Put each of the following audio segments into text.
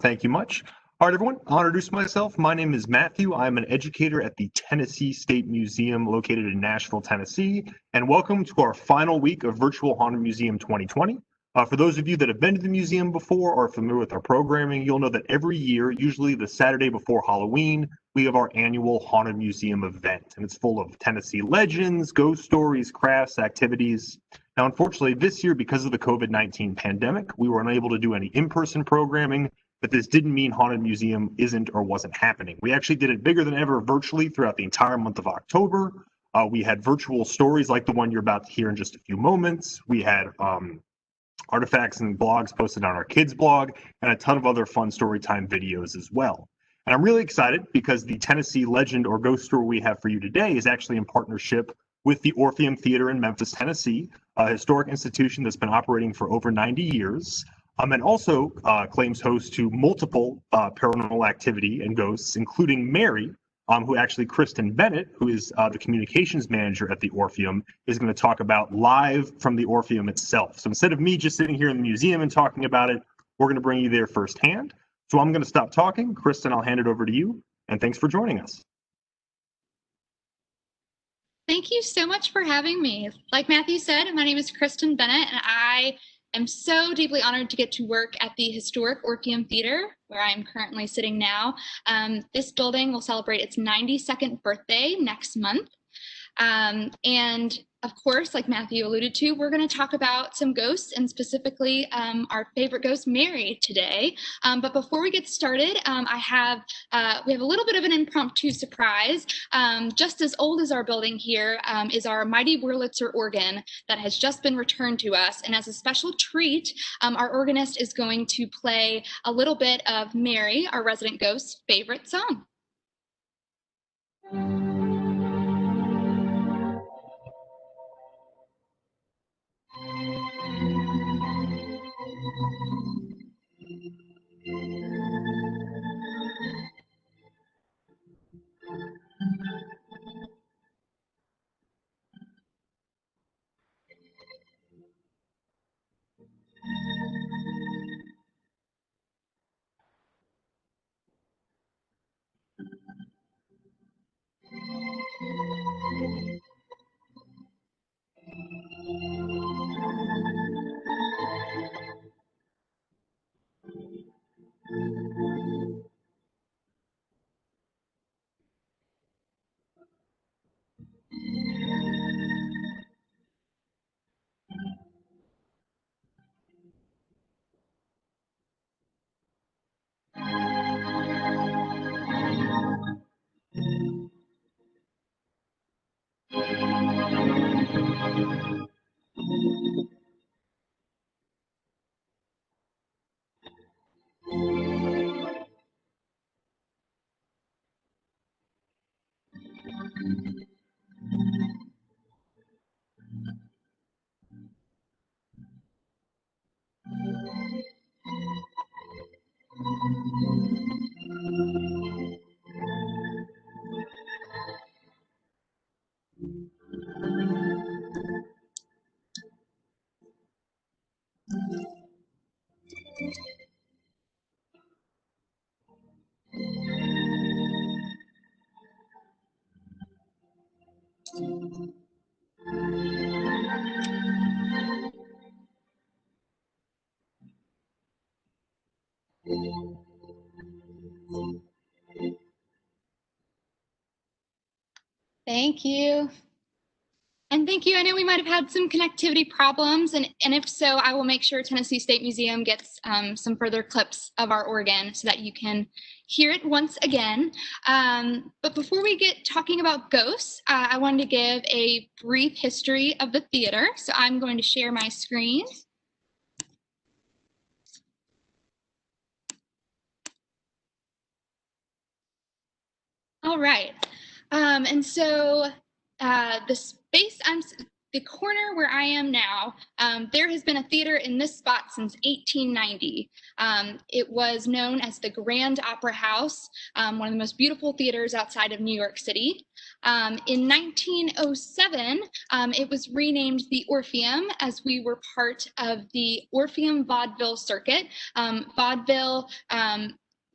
Thank you much. All right, everyone, I'll introduce myself. My name is Matthew. I'm an educator at the Tennessee State Museum located in Nashville, Tennessee, and welcome to our final week of Virtual Haunted Museum 2020. For those of you that have been to the museum before or are familiar with our programming, you'll know that every year, usually the Saturday before Halloween, we have our annual Haunted Museum event, and it's full of Tennessee legends, ghost stories, crafts, activities. Now, unfortunately, this year, because of the COVID-19 pandemic, we were unable to do any in-person programming, but this didn't mean Haunted Museum isn't or wasn't happening. We actually did it bigger than ever virtually throughout the entire month of October. We had virtual stories like the one you're about to hear in just a few moments. We had artifacts and blogs posted on our kids blog, and a ton of other fun story time videos as well. And I'm really excited because the Tennessee legend or ghost story we have for you today is actually in partnership with the Orpheum Theatre in Memphis, Tennessee, a historic institution that's been operating for over 90 years, and also claims host to multiple paranormal activity and ghosts, including Mary, who actually Kristin Bennett, who is the communications manager at the Orpheum, is going to talk about live from the Orpheum itself. So instead of me just sitting here in the museum and talking about it, we're going to bring you there firsthand. So I'm going to stop talking. Kristin, I'll hand it over to you, and thanks for joining us. Thank you so much for having me. Like Matthew said, my name is Kristin Bennett, and I am so deeply honored to get to work at the historic Orpheum Theatre, where I'm currently sitting now. This building will celebrate its 92nd birthday next month. And of course, like Matthew alluded to, we're going to talk about some ghosts, and specifically our favorite ghost, Mary, today. But before we get started, we have a little bit of an impromptu surprise. Just as old as our building here is our mighty Wurlitzer organ that has just been returned to us. And as a special treat, our organist is going to play a little bit of Mary, our resident ghost's favorite song. Thank you. And thank you. I know we might have had some connectivity problems, and if so, I will make sure Tennessee State Museum gets some further clips of our organ so that you can hear it once again. But before we get talking about ghosts, I wanted to give a brief history of the theater. So I'm going to share my screen. All right. And so the the corner where I am now, there has been a theater in this spot since 1890. It was known as the Grand Opera House, one of the most beautiful theaters outside of New York City. In 1907, it was renamed the Orpheum, as we were part of the Orpheum vaudeville circuit. Vaudeville,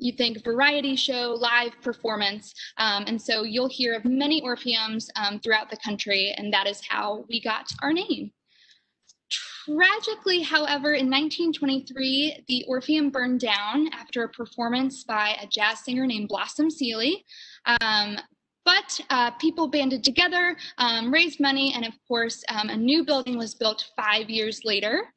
you think variety show, live performance, and so you'll hear of many Orpheums throughout the country, and that is how we got our name. Tragically, however, in 1923, the Orpheum burned down after a performance by a jazz singer named Blossom Seeley. But people banded together, raised money, and of course, a new building was built 5 years later,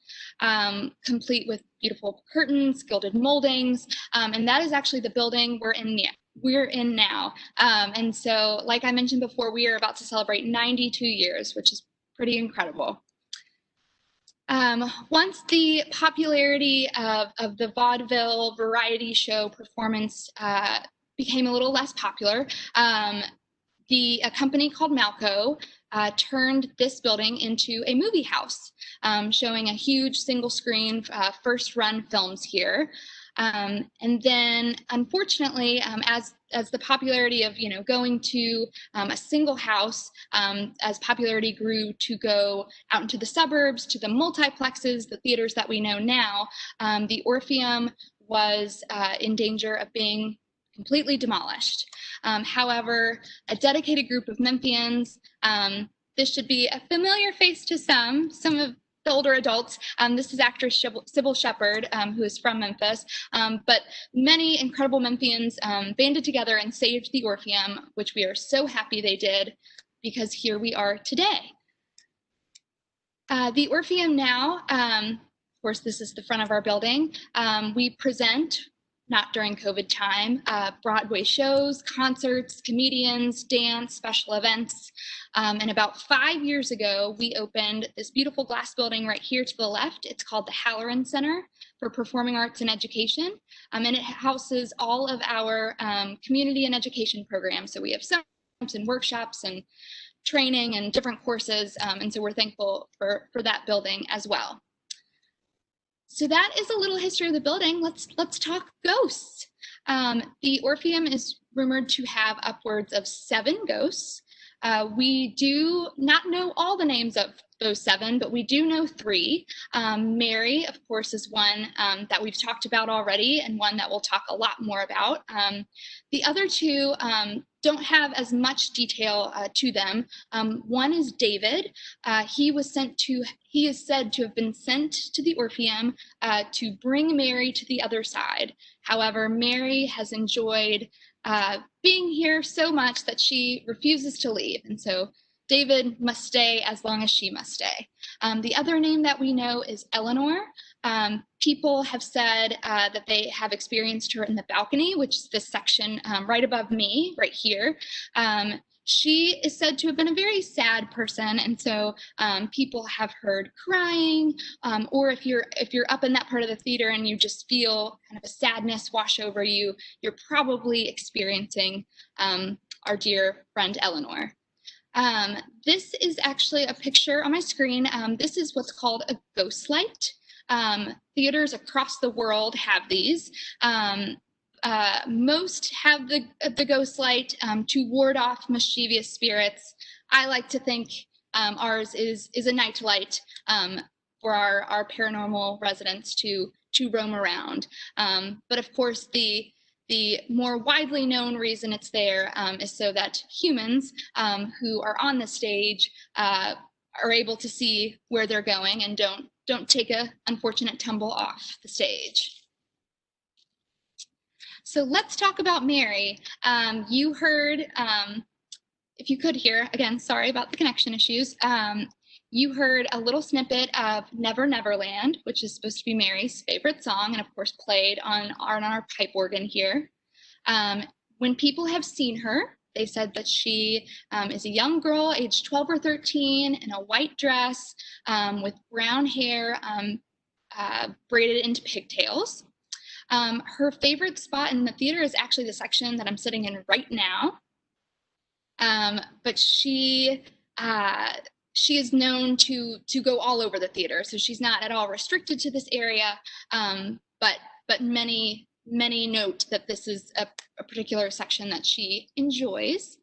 complete with beautiful curtains, gilded moldings, and that is actually the building we're in now. And so, like I mentioned before, we are about to celebrate 92 years, which is pretty incredible. Once the popularity of the vaudeville variety show performance became a little less popular, a company called Malco turned this building into a movie house, showing a huge single screen first run films here. And then, unfortunately, as the popularity of going to a single house, as popularity grew to go out into the suburbs, to the multiplexes, the theaters that we know now, the Orpheum was in danger of being completely demolished. However, a dedicated group of Memphians, this should be a familiar face to some of the older adults. This is actress Sybil Shepherd, who is from Memphis, but many incredible Memphians banded together and saved the Orpheum, which we are so happy they did, because here we are today. The Orpheum now, of course, this is the front of our building. We present, not during COVID time, Broadway shows, concerts, comedians, dance, special events. And about 5 years ago, we opened this beautiful glass building right here to the left. It's called the Halloran Center for Performing Arts and Education. And it houses all of our community and education programs. So we have summer camps and workshops and training and different courses. And so we're thankful for that building as well. So that is a little history of the building. Let's talk ghosts. The Orpheum is rumored to have upwards of 7 ghosts. We do not know all the names of those 7, but we do know 3. Mary, of course, is one that we've talked about already, and one that we'll talk a lot more about. The other 2 don't have as much detail to them. One is David. He is said to have been sent to the Orpheum to bring Mary to the other side. However, Mary has enjoyed being here so much that she refuses to leave. And so David must stay as long as she must stay. The other name that we know is Eleanor. People have said that they have experienced her in the balcony, which is this section right above me, right here. She is said to have been a very sad person, and so people have heard crying, or if you're up in that part of the theater and you just feel kind of a sadness wash over you, you're probably experiencing our dear friend Eleanor. This is actually a picture on my screen. This is what's called a ghost light. Theaters across the world have these. Most have the ghost light to ward off mischievous spirits. I like to think ours is a night light for our paranormal residents to roam around. But of course, the more widely known reason it's there is so that humans who are on the stage are able to see where they're going and don't take a unfortunate tumble off the stage. So let's talk about Mary. You heard, if you could hear, again, sorry about the connection issues, you heard a little snippet of Never Neverland, which is supposed to be Mary's favorite song, and of course played on our pipe organ here. When people have seen her, they said that she is a young girl, aged 12 or 13, in a white dress with brown hair braided into pigtails. Her favorite spot in the theater is actually the section that I'm sitting in right now. But she she is known to go all over the theater, so she's not at all restricted to this area. But many note that this is a particular section that she enjoys.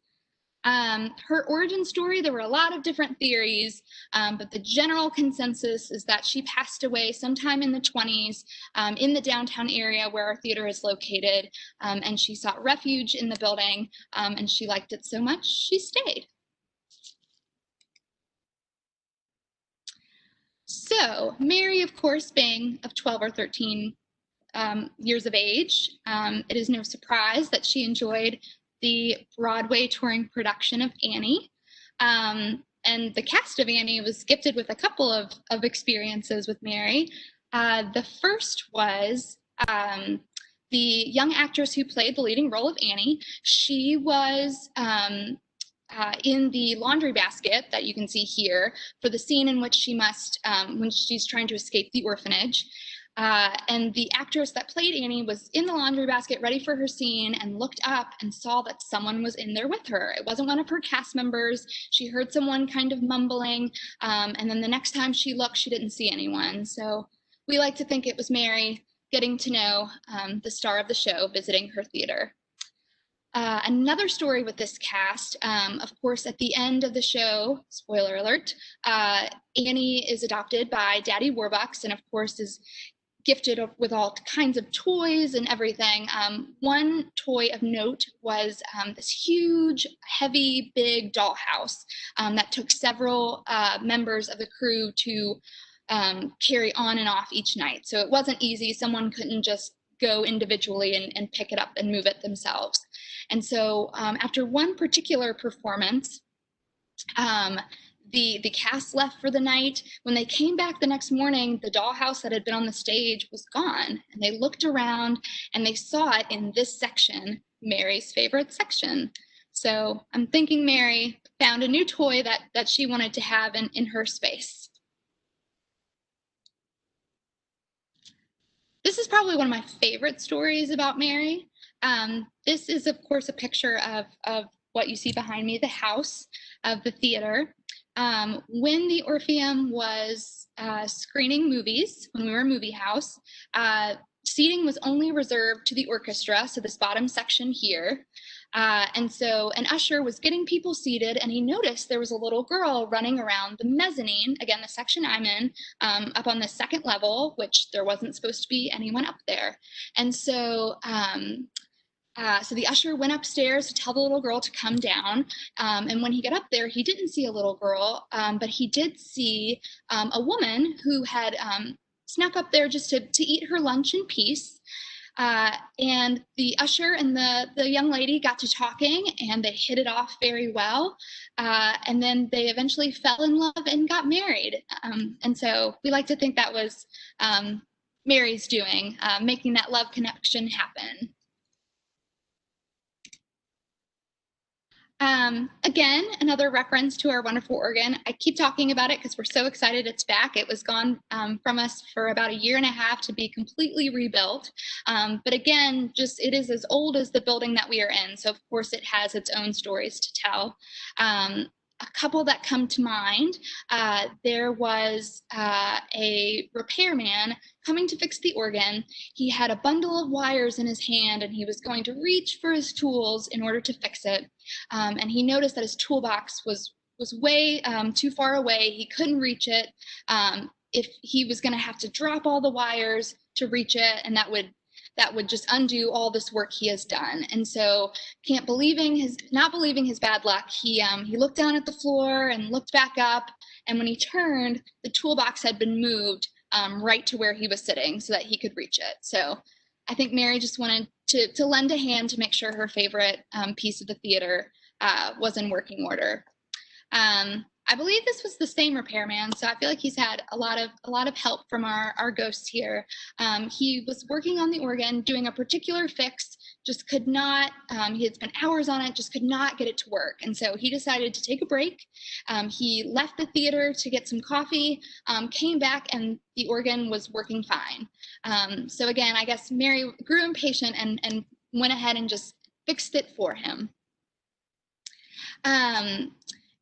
Her origin story, there were a lot of different theories, but the general consensus is that she passed away sometime in the 20s in the downtown area where our theater is located, and she sought refuge in the building, and she liked it so much she stayed. So Mary, of course, being of 12 or 13 years of age, it is no surprise that she enjoyed the Broadway touring production of Annie. And the cast of Annie was gifted with a couple of experiences with Mary. The first was the young actress who played the leading role of Annie. She was in the laundry basket that you can see here for the scene in which she must, when she's trying to escape the orphanage. And the actress that played Annie was in the laundry basket ready for her scene and looked up and saw that someone was in there with her. It wasn't one of her cast members. She heard someone kind of mumbling, and then the next time she looked, she didn't see anyone. So we like to think it was Mary getting to know the star of the show visiting her theater. Another story with this cast, of course, at the end of the show, spoiler alert, Annie is adopted by Daddy Warbucks and, of course, is gifted with all kinds of toys and everything. One toy of note was this huge, heavy, big dollhouse that took several members of the crew to carry on and off each night. So it wasn't easy. Someone couldn't just go individually and pick it up and move it themselves. And so after one particular performance, the cast left for the night. When they came back the next morning, the dollhouse that had been on the stage was gone. And they looked around and they saw it in this section, Mary's favorite section. So I'm thinking Mary found a new toy that she wanted to have in her space. This is probably one of my favorite stories about Mary. This is, of course, a picture of what you see behind me, the house of the theater. When the Orpheum was screening movies, when we were a movie house, seating was only reserved to the orchestra, so this bottom section here. And so an usher was getting people seated, and he noticed there was a little girl running around the mezzanine, again, the section I'm in, up on the second level, which there wasn't supposed to be anyone up there. And so so the usher went upstairs to tell the little girl to come down. And when he got up there, he didn't see a little girl, but he did see a woman who had snuck up there just to eat her lunch in peace. And the usher and the young lady got to talking, and they hit it off very well. And then they eventually fell in love and got married. And so we like to think that was Mary's doing, making that love connection happen. Again, another reference to our wonderful organ. I keep talking about it because we're so excited it's back. It was gone from us for about a year and a half to be completely rebuilt. But again, it is as old as the building that we are in. So of course it has its own stories to tell. A couple that come to mind, there was a repairman coming to fix the organ. He had a bundle of wires in his hand, and he was going to reach for his tools in order to fix it. And he noticed that his toolbox was way too far away. He couldn't reach it. If he was going to have to drop all the wires to reach it, and that would just undo all this work he has done. And so, not believing his bad luck, he looked down at the floor and looked back up. And when he turned, the toolbox had been moved right to where he was sitting so that he could reach it. So I think Mary just wanted to lend a hand to make sure her favorite piece of the theater was in working order. I believe this was the same repairman, so I feel like he's had a lot of help from our ghosts here. He was working on the organ, doing a particular fix, just could not, he had spent hours on it, just could not get it to work. And so he decided to take a break. He left the theater to get some coffee, came back, and the organ was working fine. So again, I guess Mary grew impatient and went ahead and just fixed it for him.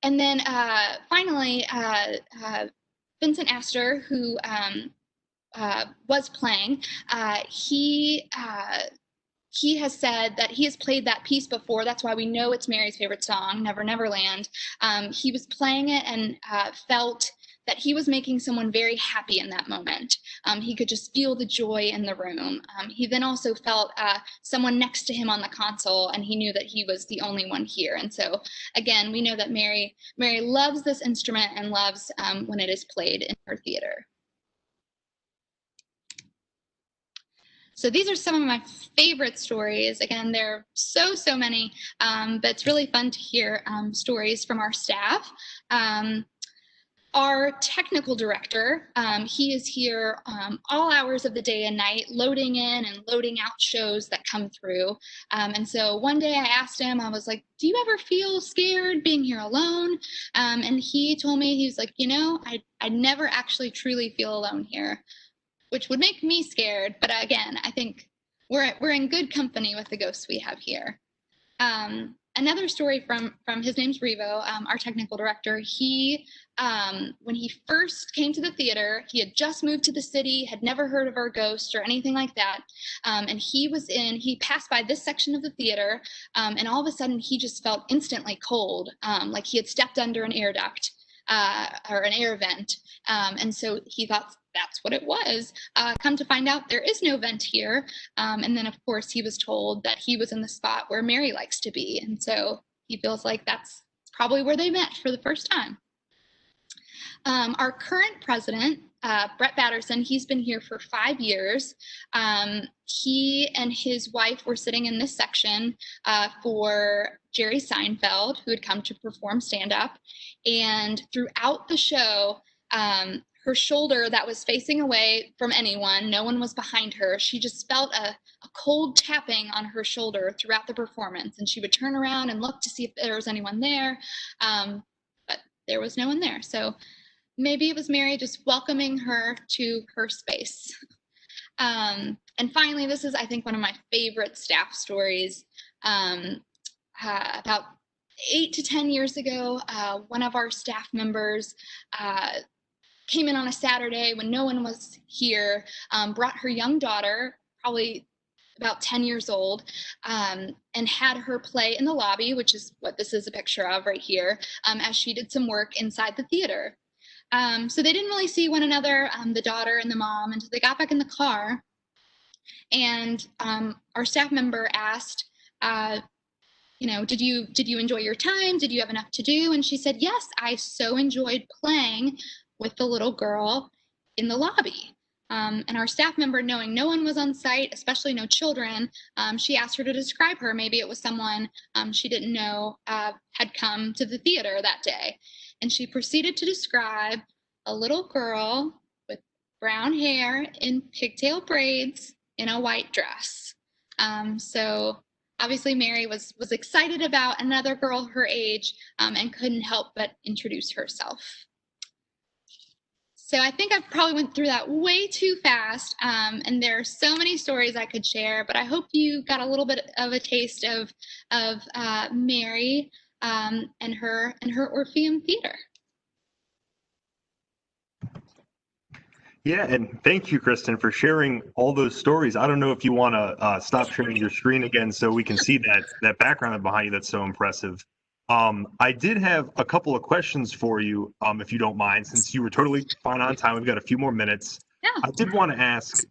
And then finally, Vincent Astor, who was playing, he has said that he has played that piece before. That's why we know it's Mary's favorite song, Never Never Land. He was playing it and felt that he was making someone very happy in that moment. He could just feel the joy in the room. He then also felt someone next to him on the console, and he knew that he was the only one here. And so, again, we know that Mary loves this instrument and loves when it is played in her theater. So these are some of my favorite stories. Again, there are so many, but it's really fun to hear stories from our staff. Our technical director, he is here all hours of the day and night, loading in and loading out shows that come through. And so one day I asked him, I was like, do you ever feel scared being here alone? And he told me, he was like, you know, I never actually truly feel alone here, which would make me scared. But again, I think we're in good company with the ghosts we have here. Another story from his name's Revo, our technical director. He, when he first came to the theater, he had just moved to the city, had never heard of our ghost or anything like that. And he passed by this section of the theater, and all of a sudden he just felt instantly cold, like he had stepped under an air duct or an air vent. And so he thought that's what it was. Come to find out, there is no vent here. And then, of course, he was told that he was in the spot where Mary likes to be. And so he feels like that's probably where they met for the first time. Our current president, Brett Batterson, he's been here for 5 years. He and his wife were sitting in this section for Jerry Seinfeld, who had come to perform stand-up. And throughout the show, her shoulder that was facing away from anyone, no one was behind her. She just felt a cold tapping on her shoulder throughout the performance. And she would turn around and look to see if there was anyone there. But there was no one there. So maybe it was Mary just welcoming her to her space. And finally, this is, I think, one of my favorite staff stories. About 8 to 10 years ago, one of our staff members came in on a Saturday when no one was here, brought her young daughter, probably about 10 years old, and had her play in the lobby, which is what this is a picture of right here, as she did some work inside the theater. So they didn't really see one another, the daughter and the mom, until they got back in the car. And our staff member asked, you know, did you enjoy your time? Did you have enough to do? And she said, yes, I so enjoyed playing with the little girl in the lobby. And our staff member, knowing no one was on site, especially no children, she asked her to describe her. Maybe it was someone she didn't know had come to the theater that day. And she proceeded to describe a little girl with brown hair in pigtail braids in a white dress. So obviously Mary was excited about another girl her age and couldn't help but introduce herself. So I think I probably went through that way too fast, and there are so many stories I could share, but I hope you got a little bit of a taste of Mary and her Orpheum Theatre. Yeah, and thank you, Kristin, for sharing all those stories. I don't know if you want to stop sharing your screen again so we can see that background behind you that's so impressive. I did have a couple of questions for you, if you don't mind, since you were totally fine on time. We've got a few more minutes. Yeah. I did want to ask,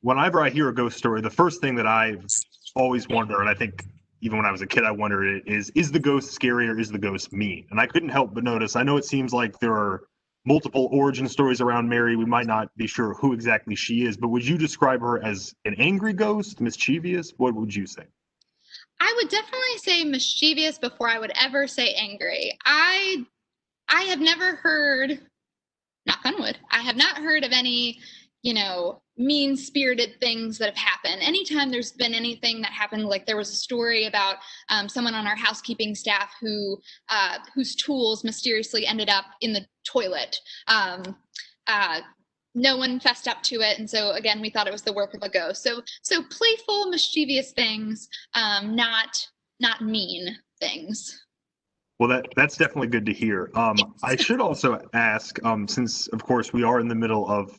whenever I hear a ghost story, the first thing that I've always wondered, and I think even when I was a kid, I wondered it, is the ghost scary or is the ghost mean? And I couldn't help but notice, I know it seems like there are multiple origin stories around Mary. We might not be sure who exactly she is, but would you describe her as an angry ghost, mischievous? What would you say? I would definitely say mischievous before I would ever say angry. I have never heard, knock on wood, I have not heard of any, mean-spirited things that have happened. Anytime there's been anything that happened, like there was a story about someone on our housekeeping staff whose tools mysteriously ended up in the toilet. No one fessed up to it, and so again, we thought it was the work of a ghost. So playful, mischievous things, not mean things. Well, that's definitely good to hear. I should also ask, since of course we are in the middle of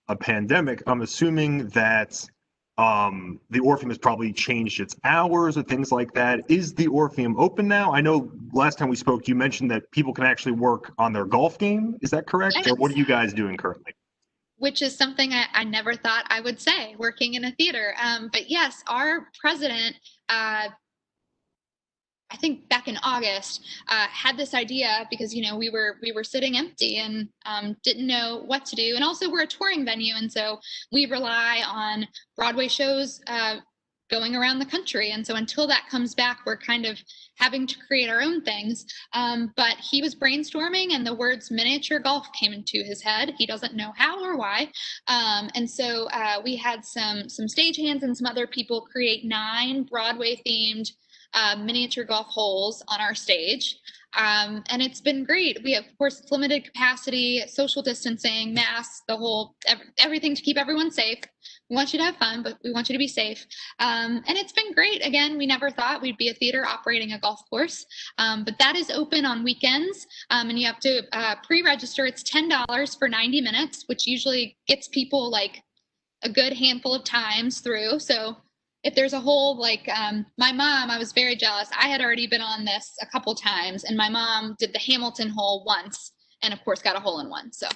a pandemic, I'm assuming that the Orpheum has probably changed its hours or things like that. Is the Orpheum open now? I know last time we spoke, you mentioned that people can actually work on their golf game. Is that correct? Or what are you guys doing currently? Which is something I never thought I would say, working in a theater. But yes, our president, I think back in August, had this idea because we were sitting empty and didn't know what to do, and also we're a touring venue, and so we rely on Broadway shows going around the country, and so until that comes back, we're kind of having to create our own things. But he was brainstorming, and the words miniature golf came into his head. He doesn't know how or why, and so we had some stagehands and some other people create 9 Broadway themed miniature golf holes on our stage. And it's been great. We have, of course, it's limited capacity, social distancing, masks, the whole, everything to keep everyone safe. We want you to have fun, but we want you to be safe. And it's been great. Again, we never thought we'd be a theater operating a golf course, but that is open on weekends, and you have to pre-register. It's $10 for 90 minutes, which usually gets people like a good handful of times through. So if there's a hole, like my mom, I was very jealous. I had already been on this a couple times, and my mom did the Hamilton hole once, and of course got a hole in one. So,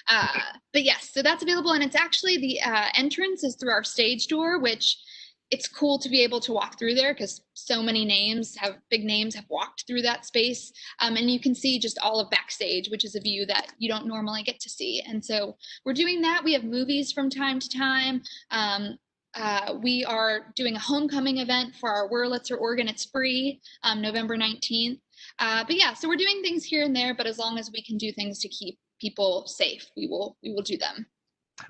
but yes, so that's available, and it's actually the entrance is through our stage door, which it's cool to be able to walk through there because so many big names have walked through that space, and you can see just all of backstage, which is a view that you don't normally get to see. And so we're doing that. We have movies from time to time. We are doing a homecoming event for our Wurlitzer organ. It's free, November 19th. But yeah, so we're doing things here and there, but as long as we can do things to keep people safe, we will do them.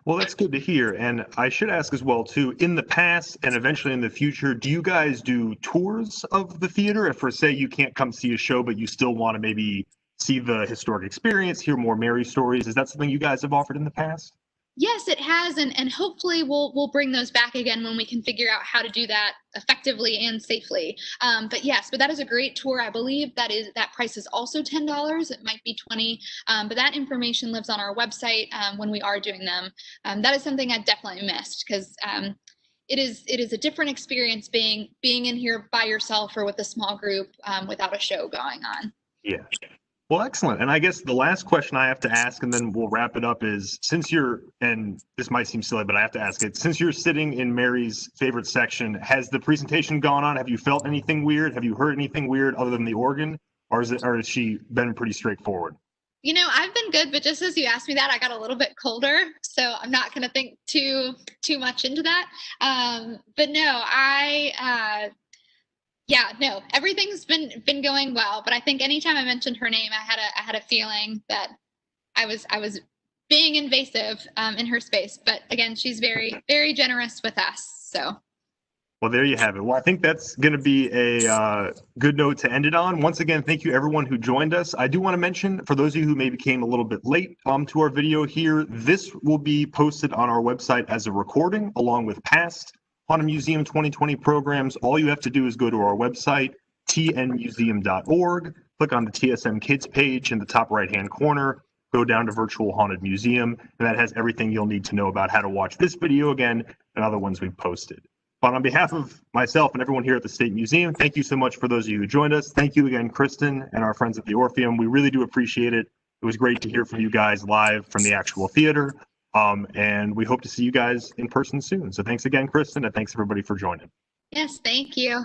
Well, that's good to hear. And I should ask as well, too, in the past and eventually in the future, do you guys do tours of the theater? If, for say, you can't come see a show, but you still want to maybe see the historic experience, hear more Mary stories, is that something you guys have offered in the past? Yes, it has, and hopefully we'll bring those back again when we can figure out how to do that effectively and safely. But yes, but that is a great tour. I believe that price is also $10. It might be 20, but that information lives on our website when we are doing them. That is something I definitely missed because it is a different experience being in here by yourself or with a small group without a show going on. Yeah. Well, excellent. And I guess the last question I have to ask, and then we'll wrap it up, is and this might seem silly, but I have to ask it, since you're sitting in Mary's favorite section, has the presentation gone on? Have you felt anything weird? Have you heard anything weird other than the organ? Or has she been pretty straightforward? I've been good, but just as you asked me that, I got a little bit colder, so I'm not going to think too much into that. But no, yeah, no, everything's been going well, but I think anytime I mentioned her name, I had a feeling that I was being invasive in her space. But again, she's very, very generous with us. So. Well, there you have it. Well, I think that's going to be a good note to end it on. Once again, thank you everyone who joined us. I do want to mention, for those of you who maybe came a little bit late to our video here, this will be posted on our website as a recording along with past Haunted Museum 2020 programs. All you have to do is go to our website, tnmuseum.org, click on the TSM Kids page in the top right-hand corner, go down to Virtual Haunted Museum, and that has everything you'll need to know about how to watch this video again and other ones we've posted. But on behalf of myself and everyone here at the State Museum, thank you so much for those of you who joined us. Thank you again, Kristin and our friends at the Orpheum. We really do appreciate it. It was great to hear from you guys live from the actual theater. And we hope to see you guys in person soon. So thanks again, Kristin, and thanks everybody for joining. Yes, thank you.